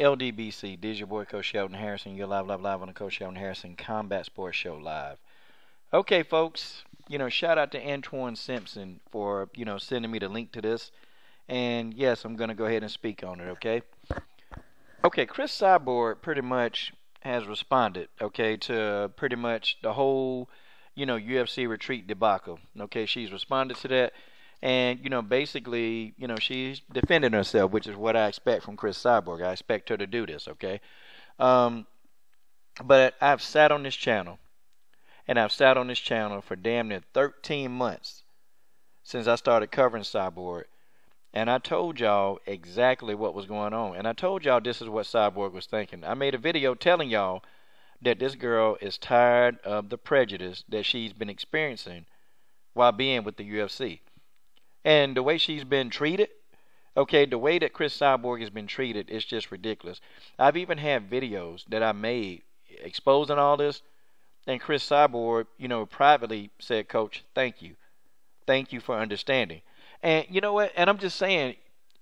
LDBC, this is your boy Coach Shelton Harrison. You're live on the Coach Shelton Harrison Combat Sports Show live. Okay, folks, shout out to Antoine Simpson for, sending me the link to this. And yes, I'm going to go ahead and speak on it, okay? Okay, Cris Cyborg pretty much has responded, okay, to pretty much the whole, UFC retreat debacle. Okay, she's responded to that. And, basically, she's defending herself, which is what I expect from Cris Cyborg. I expect her to do this, okay? But I've sat on this channel, and I've sat on this channel for damn near 13 months since I started covering Cyborg. And I told y'all exactly what was going on. And I told y'all this is what Cyborg was thinking. I made a video telling y'all that this girl is tired of the prejudice that she's been experiencing while being with the UFC. And the way she's been treated, okay, the way that Cris Cyborg has been treated is just ridiculous. I've even had videos that I made exposing all this, and Cris Cyborg, privately said, Coach, thank you. Thank you for understanding. And you know what? And I'm just saying,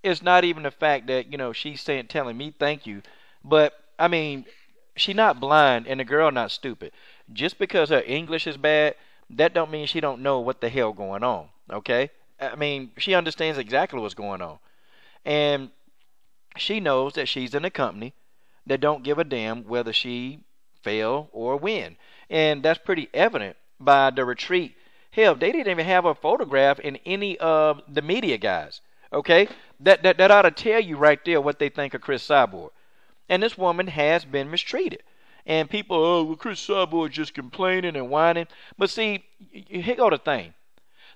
it's not even the fact that, she's telling me thank you, but, I mean, she's not blind and the girl not stupid. Just because her English is bad, that don't mean she don't know what the hell going on, okay? I mean, she understands exactly what's going on. And she knows that she's in a company that don't give a damn whether she fail or win. And that's pretty evident by the retreat. Hell, they didn't even have her photograph in any of the media guys. Okay? That ought to tell you right there what they think of Cris Cyborg. And this woman has been mistreated. And people, oh, well, Cris Cyborg just complaining and whining. But see, here go the thing.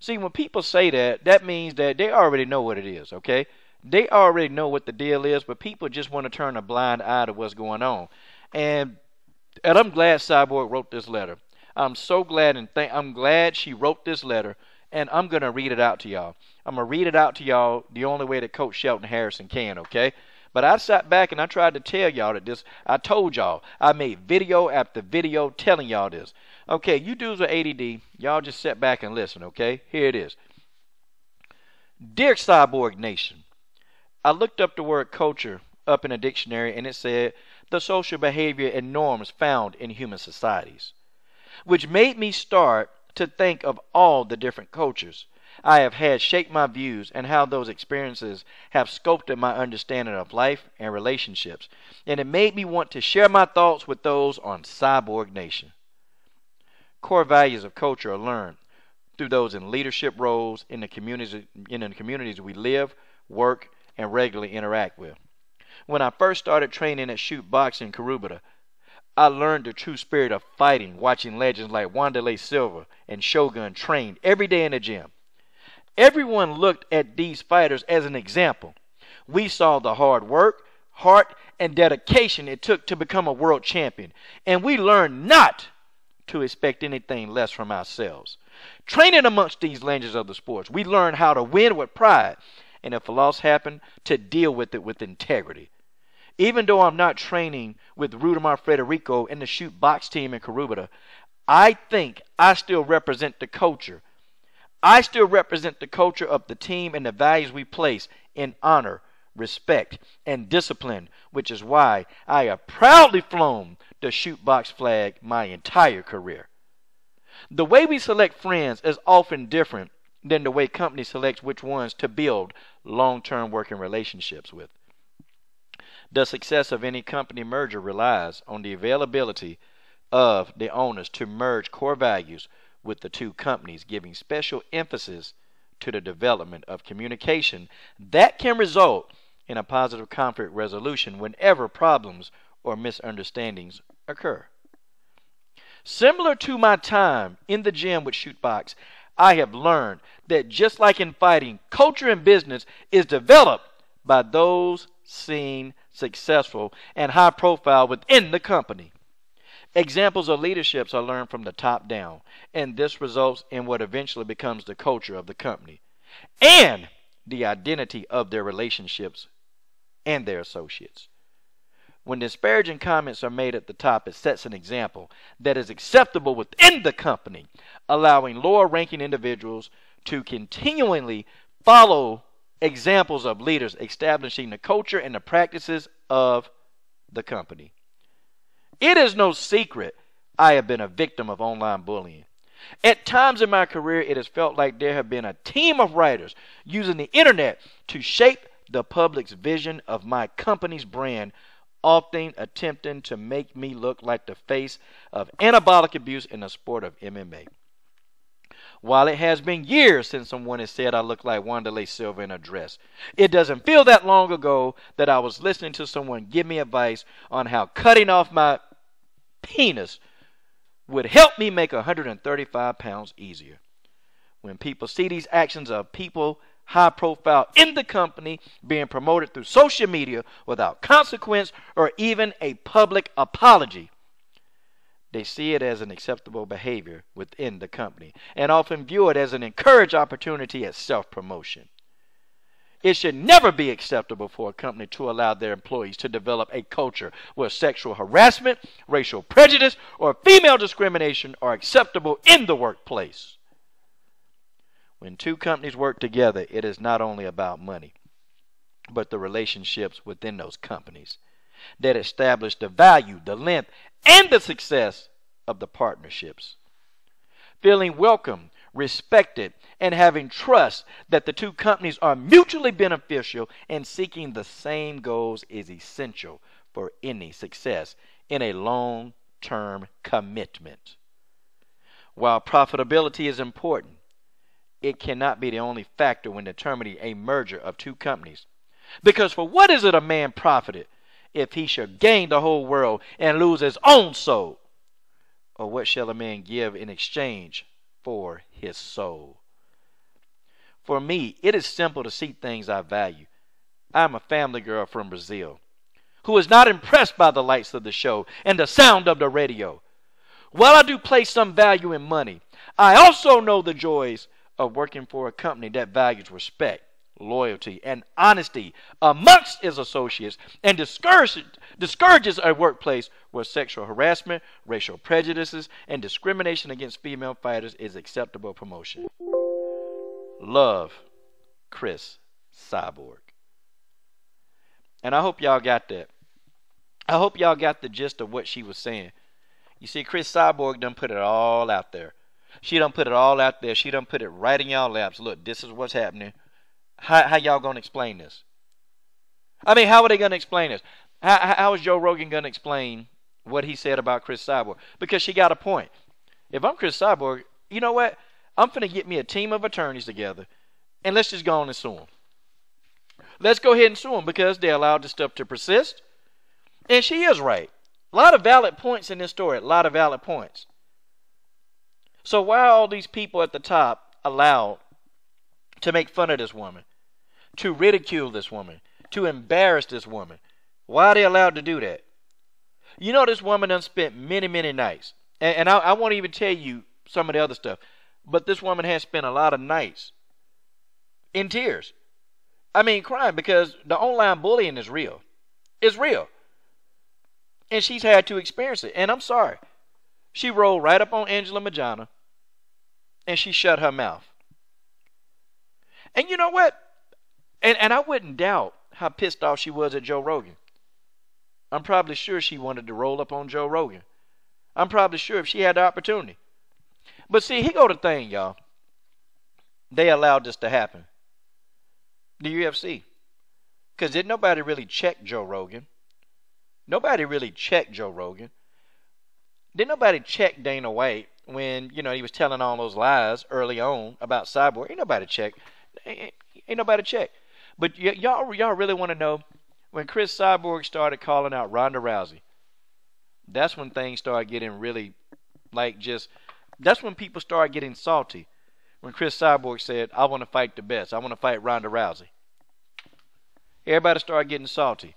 See, when people say that, that means that they already know what it is, okay? They already know what the deal is, but people just want to turn a blind eye to what's going on. And I'm glad Cyborg wrote this letter. I'm so glad I'm glad she wrote this letter, and I'm going to read it out to y'all. I'm going to read it out to y'all the only way that Coach Shelton Harrison can, okay? But I sat back and I tried to tell y'all that this, I told y'all, I made video after video telling y'all this. Okay, you dudes with ADD, y'all just sit back and listen, okay? Here it is. Dear Cyborg Nation, I looked up the word culture up in a dictionary and it said the social behavior and norms found in human societies, which made me start to think of all the different cultures I have had shape my views and how those experiences have sculpted my understanding of life and relationships. And it made me want to share my thoughts with those on Cyborg Nation. Core values of culture are learned through those in leadership roles in the communities we live, work, and regularly interact with. When I first started training at Shoot Boxing in Karubata, I learned the true spirit of fighting watching legends like Wanderlei Silva and Shogun train every day in the gym. Everyone looked at these fighters as an example. We saw the hard work, heart, and dedication it took to become a world champion, and we learned not to expect anything less from ourselves. Training amongst these legends of the sports, we learned how to win with pride, and if a loss happened, to deal with it with integrity. Even though I'm not training with Rudimar Federico and the Shoot Box team in Karubata, I think I still represent the culture. I still represent the culture of the team and the values we place in honor, respect, and discipline, which is why I have proudly flown the Shoot Box flag my entire career. The way we select friends is often different than the way companies select which ones to build long-term working relationships with. The success of any company merger relies on the availability of the owners to merge core values with the two companies, giving special emphasis to the development of communication that can result in a positive conflict resolution whenever problems or misunderstandings occur. Similar to my time in the gym with Shootbox, I have learned that just like in fighting, culture in business is developed by those seen successful and high profile within the company. Examples of leaderships are learned from the top down, and this results in what eventually becomes the culture of the company and the identity of their relationships and their associates. When disparaging comments are made at the top, it sets an example that is acceptable within the company, allowing lower-ranking individuals to continually follow examples of leaders establishing the culture and the practices of the company. It is no secret I have been a victim of online bullying. At times in my career, it has felt like there have been a team of writers using the internet to shape the public's vision of my company's brand, often attempting to make me look like the face of anabolic abuse in the sport of MMA. While it has been years since someone has said I look like Wanderlei Silva in a dress, it doesn't feel that long ago that I was listening to someone give me advice on how cutting off my penis would help me make 135 pounds easier. When people see these actions of people high profile in the company being promoted through social media without consequence or even a public apology, they see it as an acceptable behavior within the company and often view it as an encouraged opportunity at self-promotion. It should never be acceptable for a company to allow their employees to develop a culture where sexual harassment, racial prejudice, or female discrimination are acceptable in the workplace. When two companies work together, it is not only about money, but the relationships within those companies that establish the value, the length, and the success of the partnerships. Feeling welcome, respected, and having trust that the two companies are mutually beneficial and seeking the same goals is essential for any success in a long-term commitment. While profitability is important, it cannot be the only factor when determining a merger of two companies. Because for what is it a man profited if he shall gain the whole world and lose his own soul? Or what shall a man give in exchange for his soul? For me, it is simple to see things I value. I am a family girl from Brazil who is not impressed by the lights of the show and the sound of the radio. While I do place some value in money, I also know the joys of working for a company that values respect, loyalty, and honesty amongst its associates and discourages a workplace where sexual harassment, racial prejudices, and discrimination against female fighters is acceptable promotion. Love, Cris Cyborg. And I hope y'all got that. I hope y'all got the gist of what she was saying. You see, Cris Cyborg done put it all out there. She done put it all out there. She done put it right in y'all laps. Look, this is what's happening. How y'all going to explain this? I mean, how are they going to explain this? How is Joe Rogan going to explain what he said about Cris Cyborg? Because she got a point. If I'm Cris Cyborg, you know what? I'm finna get me a team of attorneys together, and let's just go on and sue them. Let's go ahead and sue them because they allowed this stuff to persist. And she is right. A lot of valid points in this story. A lot of valid points. So why are all these people at the top allowed to make fun of this woman, to ridicule this woman, to embarrass this woman? Why are they allowed to do that? You know, this woman done spent many, many nights. And I won't even tell you some of the other stuff. But this woman has spent a lot of nights in tears. I mean, crying because the online bullying is real. It's real. And she's had to experience it. And I'm sorry. She rolled right up on Angela Magana and she shut her mouth. And you know what? And I wouldn't doubt how pissed off she was at Joe Rogan. I'm probably sure she wanted to roll up on Joe Rogan. I'm probably sure if she had the opportunity. But see, here go the thing, y'all. They allowed this to happen. The UFC. Because didn't nobody really check Joe Rogan? Nobody really checked Joe Rogan. Didn't nobody check Dana White when, you know, he was telling all those lies early on about Cyborg? Ain't nobody check. Ain't nobody check. But y'all really want to know, when Cris Cyborg started calling out Ronda Rousey, that's when things started getting really, that's when people started getting salty. When Cris Cyborg said, I want to fight the best. I want to fight Ronda Rousey. Everybody started getting salty.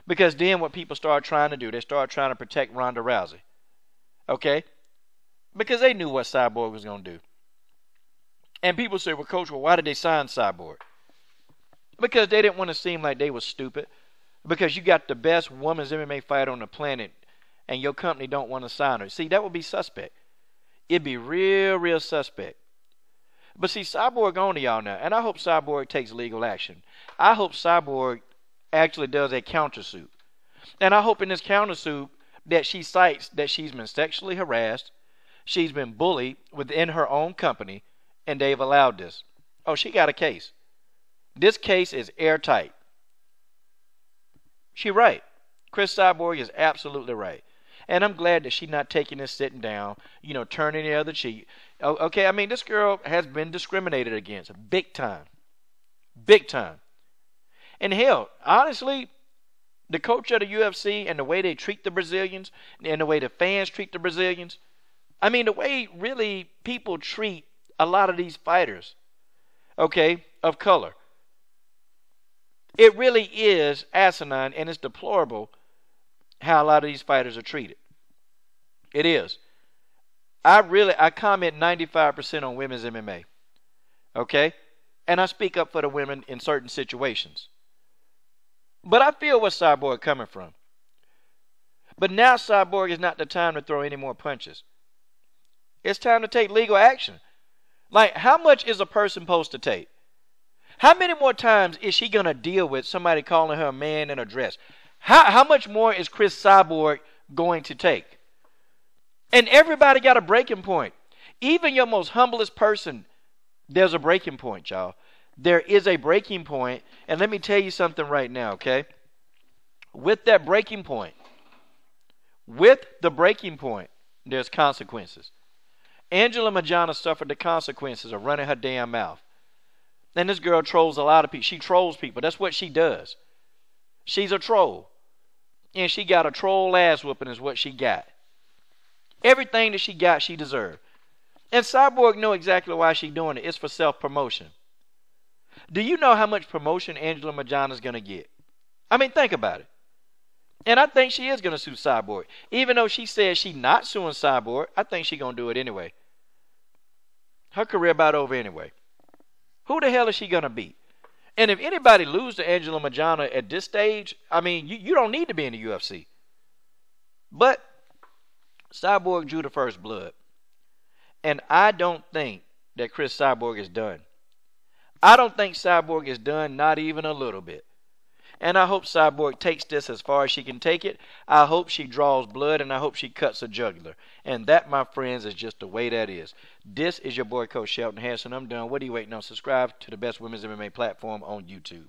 Because then what people started trying to do, they started trying to protect Ronda Rousey. Okay? Because they knew what Cyborg was going to do. And people say, well, Coach, why did they sign Cyborg? Because they didn't want to seem like they were stupid. Because you got the best women's MMA fighter on the planet and your company don't want to sign her. See, that would be suspect. It'd be real suspect. But see, Cyborg on to y'all now. And I hope Cyborg takes legal action. I hope Cyborg actually does a countersuit. And I hope in this countersuit that she cites that she's been sexually harassed, she's been bullied within her own company, and they've allowed this. Oh, she got a case. This case is airtight. She right. Cris Cyborg is absolutely right. And I'm glad that she's not taking this sitting down, turning the other cheek. Okay, I mean, this girl has been discriminated against big time. Big time. And hell, honestly, the coach of the UFC and the way they treat the Brazilians and the way the fans treat the Brazilians, I mean, the way really people treat a lot of these fighters, okay, of color. It really is asinine and it's deplorable how a lot of these fighters are treated. It is. I comment 95% on women's MMA. Okay? And I speak up for the women in certain situations. But I feel where Cyborg coming from. But now Cyborg is not the time to throw any more punches. It's time to take legal action. Like, how much is a person supposed to take? How many more times is she going to deal with somebody calling her a man in a dress? How much more is Cris Cyborg going to take? And everybody got a breaking point. Even your most humblest person, there's a breaking point, y'all. There is a breaking point. And let me tell you something right now, okay? With that breaking point, there's consequences. Angela Magana suffered the consequences of running her damn mouth. And this girl trolls a lot of people. She trolls people. That's what she does. She's a troll. And she got a troll ass whooping is what she got. Everything that she got, she deserved. And Cyborg know exactly why she's doing it. It's for self-promotion. Do you know how much promotion Angela Magana is going to get? I mean, think about it. And I think she is going to sue Cyborg. Even though she says she's not suing Cyborg, I think she's going to do it anyway. Her career about over anyway. Who the hell is she going to beat? And if anybody loses to Angela Magana at this stage, I mean, you don't need to be in the UFC. But Cyborg drew the first blood. And I don't think that Cris Cyborg is done. I don't think Cyborg is done, not even a little bit. And I hope Cyborg takes this as far as she can take it. I hope she draws blood, and I hope she cuts a jugular. And that, my friends, is just the way that is. This is your boy, Coach Shelton Hanson. I'm done. What are you waiting on? Subscribe to the best women's MMA platform on YouTube.